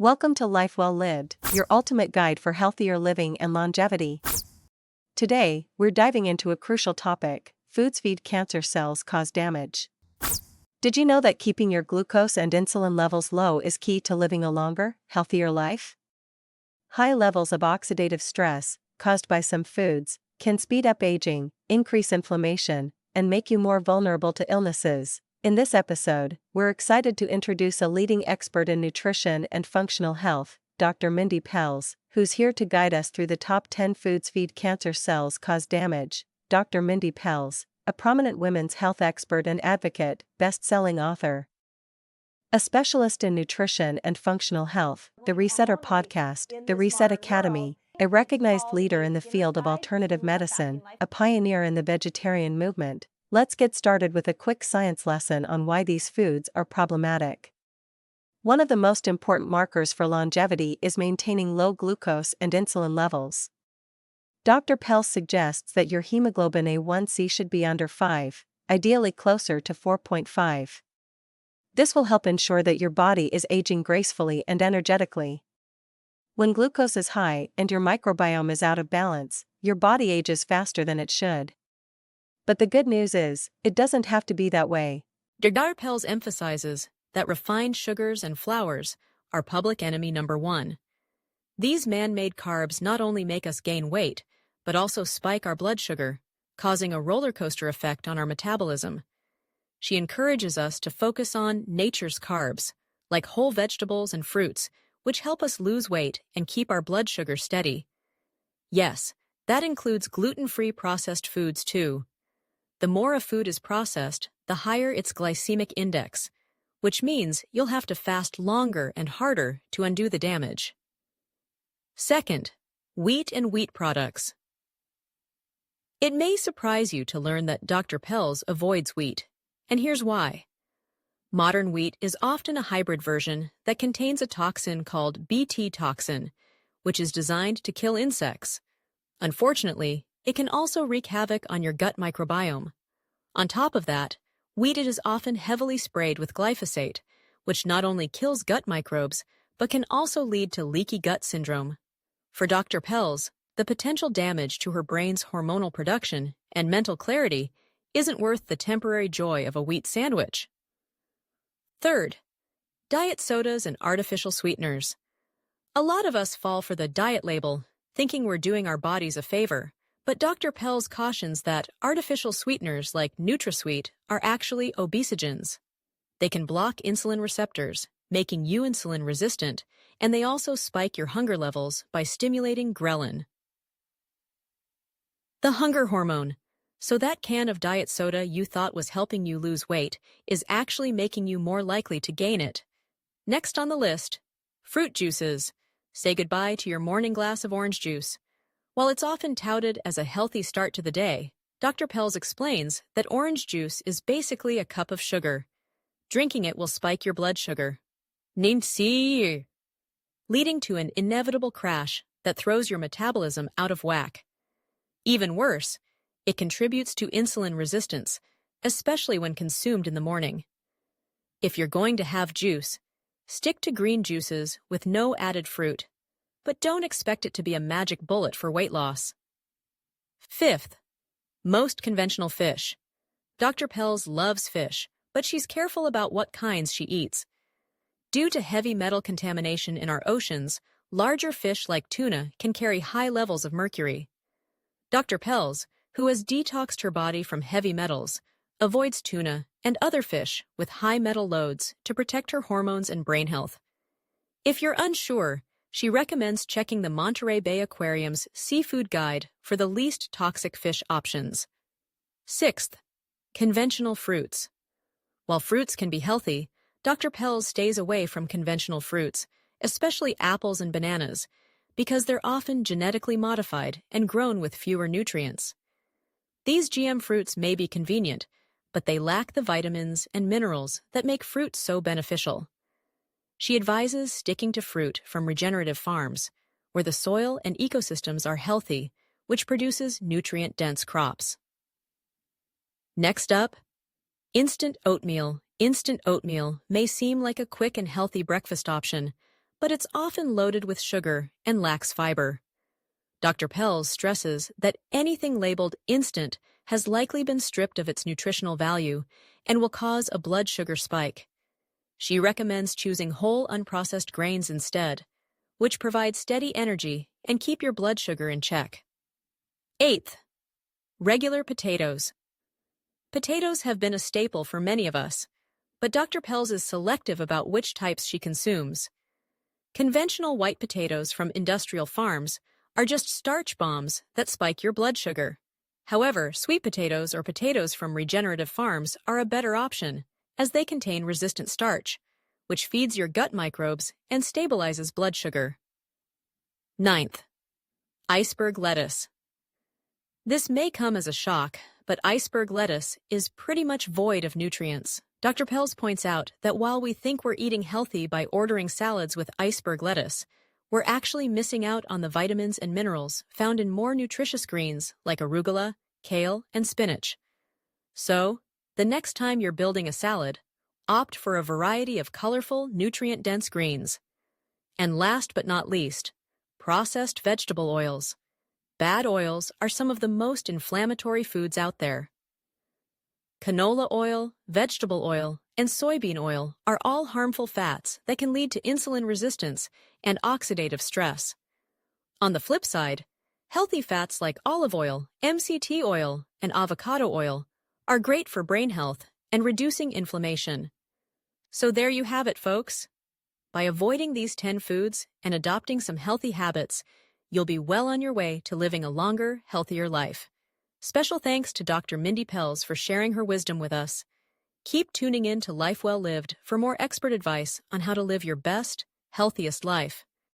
Welcome to Life Well Lived, your ultimate guide for healthier living and longevity. Today, we're diving into a crucial topic: foods feed cancer cells cause damage. Did you know that keeping your glucose and insulin levels low is key to living a longer, healthier life? High levels of oxidative stress, caused by some foods, can speed up aging, increase inflammation, and make you more vulnerable to illnesses. In this episode, we're excited to introduce a leading expert in nutrition and functional health, Dr. Mindy Pelz, who's here to guide us through the top 10 foods feed cancer cells cause damage. Dr. Mindy Pelz, a prominent women's health expert and advocate, best-selling author, a specialist in nutrition and functional health, the Resetter Podcast, the Reset Academy, a recognized leader in the field of alternative medicine, a pioneer in the vegetarian movement. Let's get started with a quick science lesson on why these foods are problematic. One of the most important markers for longevity is maintaining low glucose and insulin levels. Dr. Pelz suggests that your hemoglobin A1C should be under 5, ideally closer to 4.5. This will help ensure that your body is aging gracefully and energetically. When glucose is high and your microbiome is out of balance, your body ages faster than it should. But the good news is, it doesn't have to be that way. Dr. Pelz emphasizes that refined sugars and flours are public enemy number one. These man-made carbs not only make us gain weight, but also spike our blood sugar, causing a roller coaster effect on our metabolism. She encourages us to focus on nature's carbs, like whole vegetables and fruits, which help us lose weight and keep our blood sugar steady. Yes, that includes gluten-free processed foods too. The more a food is processed, the higher its glycemic index, which means you'll have to fast longer and harder to undo the damage. Second, wheat and wheat products. It may surprise you to learn that Dr. Pelz avoids wheat, and here's why. Modern wheat is often a hybrid version that contains a toxin called Bt toxin, which is designed to kill insects. Unfortunately, it can also wreak havoc on your gut microbiome. On top of that, wheat is often heavily sprayed with glyphosate, which not only kills gut microbes, but can also lead to leaky gut syndrome. For Dr. Pelz, the potential damage to her brain's hormonal production and mental clarity isn't worth the temporary joy of a wheat sandwich. Third, diet sodas and artificial sweeteners. A lot of us fall for the diet label, thinking we're doing our bodies a favor. But Dr. Pelz cautions that artificial sweeteners like NutraSweet are actually obesogens. They can block insulin receptors, making you insulin resistant, and they also spike your hunger levels by stimulating ghrelin, the hunger hormone. So that can of diet soda you thought was helping you lose weight is actually making you more likely to gain it. Next on the list, fruit juices. Say goodbye to your morning glass of orange juice. While it's often touted as a healthy start to the day, Dr. Pelz explains that orange juice is basically a cup of sugar. Drinking it will spike your blood sugar, leading to an inevitable crash that throws your metabolism out of whack. Even worse, it contributes to insulin resistance, especially when consumed in the morning. If you're going to have juice, stick to green juices with no added fruit. But don't expect it to be a magic bullet for weight loss. Fifth, most conventional fish. Dr. Pelz loves fish, but she's careful about what kinds she eats. Due to heavy metal contamination in our oceans, larger fish like tuna can carry high levels of mercury. Dr. Pelz, who has detoxed her body from heavy metals, avoids tuna and other fish with high metal loads to protect her hormones and brain health. If you're unsure, she recommends checking the Monterey Bay Aquarium's Seafood Guide for the least toxic fish options. Sixth, conventional fruits. While fruits can be healthy, Dr. Pelz stays away from conventional fruits, especially apples and bananas, because they're often genetically modified and grown with fewer nutrients. These GM fruits may be convenient, but they lack the vitamins and minerals that make fruit so beneficial. She advises sticking to fruit from regenerative farms, where the soil and ecosystems are healthy, which produces nutrient-dense crops. Next up, instant oatmeal. Instant oatmeal may seem like a quick and healthy breakfast option, but it's often loaded with sugar and lacks fiber. Dr. Pelz stresses that anything labeled instant has likely been stripped of its nutritional value and will cause a blood sugar spike. She recommends choosing whole unprocessed grains instead, which provide steady energy and keep your blood sugar in check. 8th, regular potatoes. Potatoes have been a staple for many of us, but Dr. Pelz is selective about which types she consumes. Conventional white potatoes from industrial farms are just starch bombs that spike your blood sugar. However, sweet potatoes or potatoes from regenerative farms are a better option, as they contain resistant starch, which feeds your gut microbes and stabilizes blood sugar. 9th, iceberg lettuce. This may come as a shock, but iceberg lettuce is pretty much void of nutrients. Dr. Pelz points out that while we think we're eating healthy by ordering salads with iceberg lettuce, we're actually missing out on the vitamins and minerals found in more nutritious greens like arugula, kale, and spinach. So, the next time you're building a salad, opt for a variety of colorful, nutrient-dense greens. And last but not least, processed vegetable oils. Bad oils are some of the most inflammatory foods out there. Canola oil, vegetable oil, and soybean oil are all harmful fats that can lead to insulin resistance and oxidative stress. On the flip side, healthy fats like olive oil, MCT oil, and avocado oil are great for brain health and reducing inflammation. So there you have it, folks. By avoiding these 10 foods and adopting some healthy habits, you'll be well on your way to living a longer, healthier life. Special thanks to Dr. Mindy Pelz for sharing her wisdom with us. Keep tuning in to Life Well Lived for more expert advice on how to live your best, healthiest life.